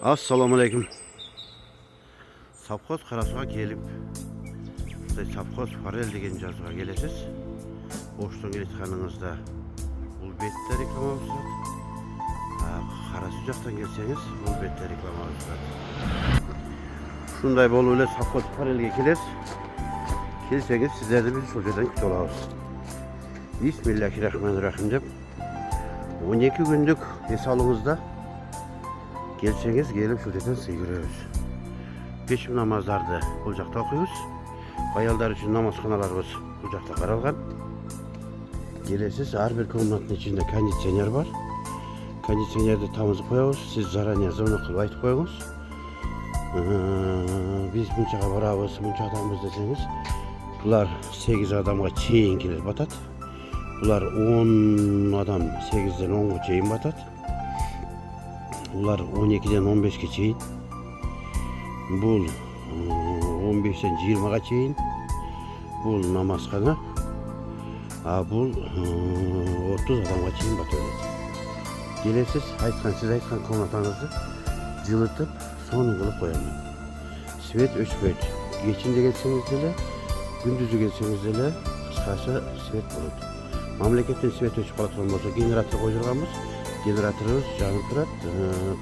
Assalamu alaikum. Savxoz Qarasuğa gelip Savxoz Farel деген жазуға келесіз. Оштон келетқаныңызda бұл бетте реклама болсады. Қарасу жақтан келсеңіз, бұл бетте реклама болсады. Шундай болуп эле Savxoz Farelге келсеңіз, сіздерді біз сол жерден күтіп алабыз. Бисмиллахиррахманиррахим деп 12 күндік ес алуыңызда келсеңіз, келіп сол жерден сый көрөбүз. Пешим намаздарды бұл жақта оқуйбуз. Аялдар үшін намазханаларыбыз бұл жақта қаралған. Келесіз, ар бир комнаттын ичинде кондиционер бар. Кондиционерді тамызып қоябыз. Сіз заранее звонок кылып айтып қойыңыз. Біз мынчаға барабыз, мынча адамбыз десеңіз, бұлар 8 адамға чейин келіп батат. Бұлар 10 адам 8-ден 10-ға чейин батат. Бұлар 12-ден 15-ке чейин. Бұл 15-ден 20-ға чейин. Бұл намазхана. Бұл 30 адамға чейин батат. Келесіз, сіз айтқан комнатаңызды жылытып, соны қылып қоямын. Свет өчпөйт. Кечинде келсеңіз деле, күндүзү келсеңіз деле, кыскача свет болот. Мамлекеттен свет өчүп кала турган болсо, генератор койдурганбыз. Генераторыбыз жанып турат,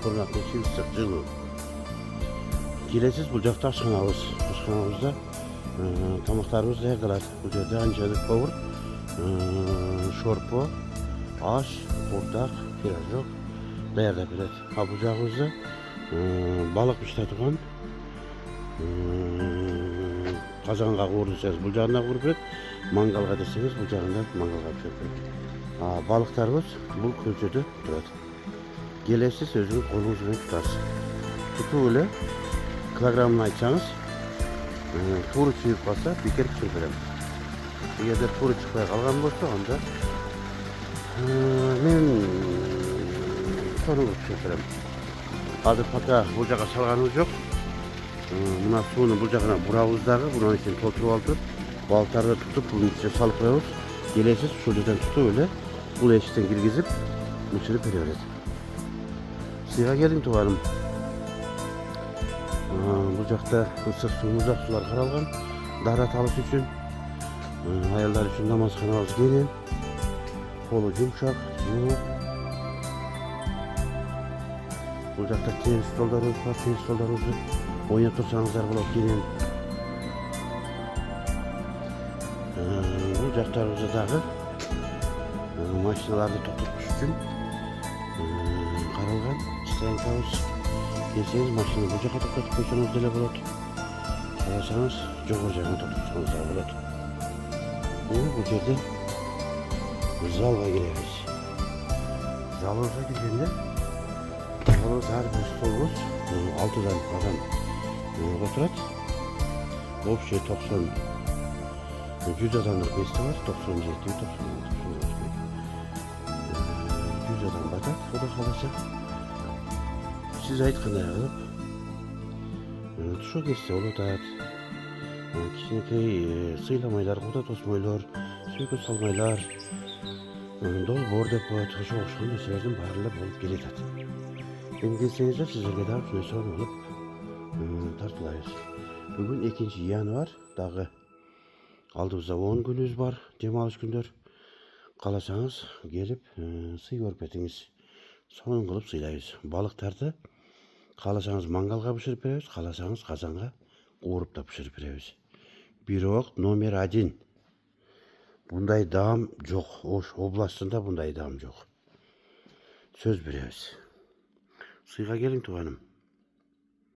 корунактын ичи ысык, жылуу. Келесиз, бул жакта ашканабыз. Ашканабызда тамактарыбыз даярдалат. Бул жерде анчалык повар, шорпо, аш, курдак, пирожок даярдап берет. Бул жагыбызда балык бишире турган казанга куур десеңиз, бул жагына кууруп берет. Мангалга десеңиз, бул жагында мангалга пиширип берет. Балыктарыбыз бул көчөдө турат. Келесиз, өзүңүз колуңуз менен тутасыз. Тутуп эле килограммын айтсаңыз, туура чыгып калса, бекер пиширип берем. Эгерде туура чыкпай калган болсо, анда мен сону пиширип берем. Азыр пока бул жака салганыбыз жок. Мына сууну бул жагына бурабыз дагы, бунун ичин толтуруп алып туруп, балыктарды тутуп, бунун ичине салып коебуз. Келесиз, ушул жерден тутуп эле бул эшиктен киргизип, өчүрүп бере берет. Сыйга келиң тууганым. Бул жакта ысык суу, муздак суулар каралган. Даарат алыш үчүн, аялдар үчүн намазханабыз кенен. Полу жумшак, жууп. Бул жакта теннис столдорубуз бар, теннис столдорубузду ойноп турсаңыздар болот кенен. Бул жактарыбызда дагы машиналарды токтотуш үчүн каралган стоянкабыз. Келсеңиз, машинаны бул жака токтотуп койсоңуз деле болот. Кааласаңыз, жогору жагына токтотсоңуз да болот. Бул жерде залга киребиз. Залыбызга киргенде, залыбыз ар бир столубуз 6 адам отурат. Общий 90 100 адамдык месте бар, 97, 98, 100 адам батат, Кудай кааласа. Сиз айткандай кылып, тушо кесте болуп атат. Кичинекей сыйламайлар, куда тосмойлор, сүйкө салмайлар, долбоор деп коет, ошого окшогон нерселердин баары эле болуп келатат. Эми келсеңиздер, сиздерге дагы ушундай сонун кылып тартуулайбыз. Бүгүн 2 январь, дагы алдыбызда 10 күнүбүз бар, дем алыш күндөр. Кааласаңыз, келип сый көрүп кетиңиз. Сонун кылып сыйлайбыз. Балыктарды кааласаңыз мангалга бышырып беребиз, кааласаңыз казанга кууруп да бышырып беребиз. Бирок номер 1. Bunday даам жок. Ош областында bunday даам жок. Сөз беребиз. Сыйга келиң тууганым.